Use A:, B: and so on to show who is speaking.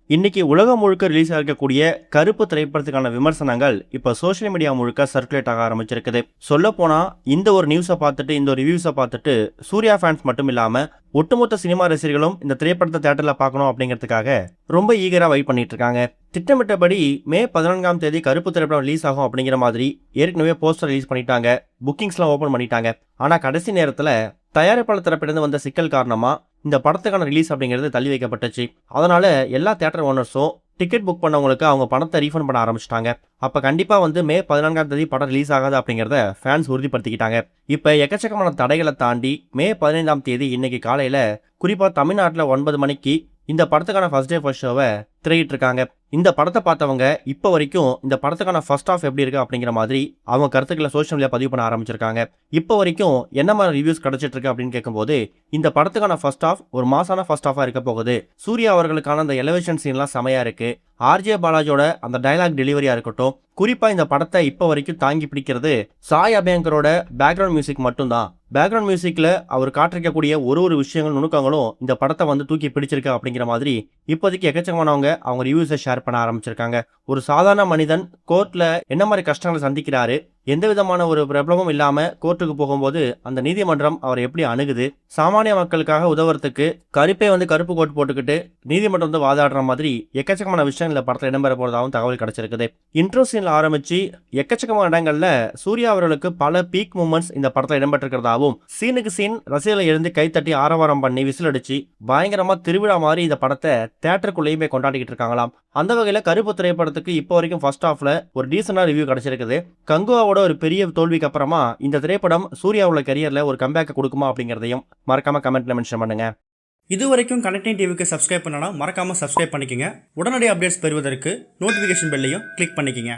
A: இன்னைக்கு உலகம் முழுக்க ரிலீஸ் ஆகக்கூடிய கருப்பு திரைப்படத்துக்கான விமர்சனங்கள் இப்போ சோஷியல் மீடியா முழுக்க சர்க்குலேட் ஆக ஆரம்பிச்சிருக்குது. சொல்ல போனா இந்த ஒரு நியூஸை பார்த்துட்டு இந்த ஒரு ரிவ்யூஸை பார்த்துட்டு சூர்யா ஃபேன்ஸ் மட்டும் இல்லாம ஒட்டுமொத்த சினிமா ரசிகர்களும் இந்த திரைப்படத்தை தியேட்டர்ல பார்க்கணும் அப்படிங்கிறதுக்காக ரொம்ப ஈகரா வெயிட் பண்ணிட்டு இருக்காங்க. திட்டமிட்டபடி மே 14ஆம் தேதி கருப்பு திரைப்படம் ரிலீஸ் ஆகும் அப்படிங்கிற மாதிரி ஏற்கனவே போஸ்டர் ரிலீஸ் பண்ணிட்டாங்க, புக்கிங்ஸ்லாம் ஓபன் பண்ணிட்டாங்க. ஆனா கடைசி நேரத்துல தயாரிப்பாளர் தரப்பிலிருந்து வந்த சிக்கல் காரணமா இந்த படத்துக்கான ரிலீஸ் அப்படிங்கிறது தள்ளி வைக்கப்பட்டுச்சு. அதனால எல்லா தியேட்டர் ஓனர்ஸும் டிக்கெட் புக் பண்ணவங்களுக்கு அவங்க பணத்தை ரீஃபண்ட் பண்ண ஆரம்பிச்சிட்டாங்க. அப்ப கண்டிப்பா மே 14ஆம் தேதி படம் ரிலீஸ் ஆகாது அப்படிங்கறத ஃபேன்ஸ் உறுதிப்படுத்திக்கிட்டாங்க. இப்ப எக்கச்சக்கமான தடைகளை தாண்டி மே 15ஆம் தேதி இன்னைக்கு காலையில குறிப்பா தமிழ்நாட்டுல 9 மணிக்கு இந்த படத்துக்கான ஃபர்ஸ்ட் டே ஃபர்ஸ்ட் ஷோவை திரையிட்டு இருக்காங்க. இந்த படத்தை பார்த்தவங்க இப்போ வரைக்கும் இந்த படத்துக்கான ஃபர்ஸ்ட் ஆஃப் எப்படி இருக்கு அப்படிங்கிற மாதிரி அவங்க கருத்துக்களை சோஷியல் மீடியா பதிவு பண்ண ஆரம்பிச்சிருக்காங்க. இப்போ வரைக்கும் என்ன மாதிரி ரிவ்யூஸ் கிடைச்சிட்டு இருக்கு அப்படின்னு கேட்கும்போது இந்த படத்துக்கான ஃபர்ஸ்ட் ஆஃப் ஒரு மாசான ஃபர்ஸ்ட் ஆஃபா இருக்க போகுது. சூர்யா அவர்களுக்கான அந்த எலிவேஷன் சீன்லாம் செமையா இருக்கு. ஆர்ஜே பாலாஜோட அந்த டைலாக் டெலிவரியா இருக்கட்டும், குறிப்பா இந்த படத்தை இப்போ வரைக்கும் தாங்கி பிடிக்கிறது சாய் அபியங்கரோட பேக்ரவுண்ட் மியூசிக் மட்டும்தான். பேக்ரவுண்ட் மியூசிக்ல அவர் காட்டிருக்கக்கூடிய ஒரு விஷயங்கள் நுணுக்கங்களும் இந்த படத்தை தூக்கி பிடிச்சிருக்கு அப்படிங்கிற மாதிரி இப்போதைக்கு எக்கச்சக்கமானவங்க அவங்க ரிவ்யூஸை ஷேர் பண்ண ஆரம்பிச்சிருக்காங்க. ஒரு சாதாரண மனிதன் கோர்ட்ல என்ன மாதிரி கஷ்டங்களை சந்திக்கிறாரு, எந்த விதமான ஒரு பிரபலமும் இல்லாம கோர்ட்டுக்கு போகும்போது அந்த நீதிமன்றம் அவர் எப்படி அணுகுது, சாமானிய மக்களுக்காக உதவுறதுக்கு கருப்பே கருப்பு கோட் போட்டுக்கிட்டு நீதிமன்றம் வாதாடுற மாதிரி எக்கச்சக்கமான விஷயங்கள் இந்த படத்தில் இடம்பெற போறதாகவும் தகவல் கிடைச்சிருக்குது. இன்ட்ரோ சீன்ல ஆரம்பிச்சு எக்கச்சக்கமான இடங்கள்ல சூர்யா அவர்களுக்கு பல பீக் மூமெண்ட்ஸ் இந்த படத்தில் இடம்பெற்றிருக்கிறதாவும், சீனுக்கு சீன் ரசிகர்களை எழுந்து கைத்தட்டி ஆரவாரம் பண்ணி விசில் அடிச்சு பயங்கரமா திருவிழா மாதிரி இந்த படத்தை தியேட்டருக்குள்ளேயுமே கொண்டாடிக்கிட்டு இருக்காங்களாம். அந்த வகையில கருப்பு திரைப்படத்துக்கு இப்போ வரைக்கும் ஃபர்ஸ்ட் ஹாஃப்ல ஒரு டீசென்டா ரிவ்யூ கிடைச்சிருக்குது. கங்குவாவோட ஒரு பெரிய தோல்விக்கு அப்புறமா இந்த திரைப்படம் சூர்யாவோட கரியர்ல ஒரு கம்பேக் கொடுக்குமா அப்படிங்கறதையும் மறக்காம கமெண்ட்ல மென்ஷன் பண்ணுங்க.
B: இது வரைக்கும் கனெக்டிங் டிவிக்கு சப்ஸ்கிரைப் பண்ணனா மறக்காம சப்ஸ்கிரைப் பண்ணிக்கங்க. உடனடி அப்டேட்ஸ் பெறுவதற்கு நோட்டிபிகேஷன் பெல்லையும் கிளிக் பண்ணிக்கங்க.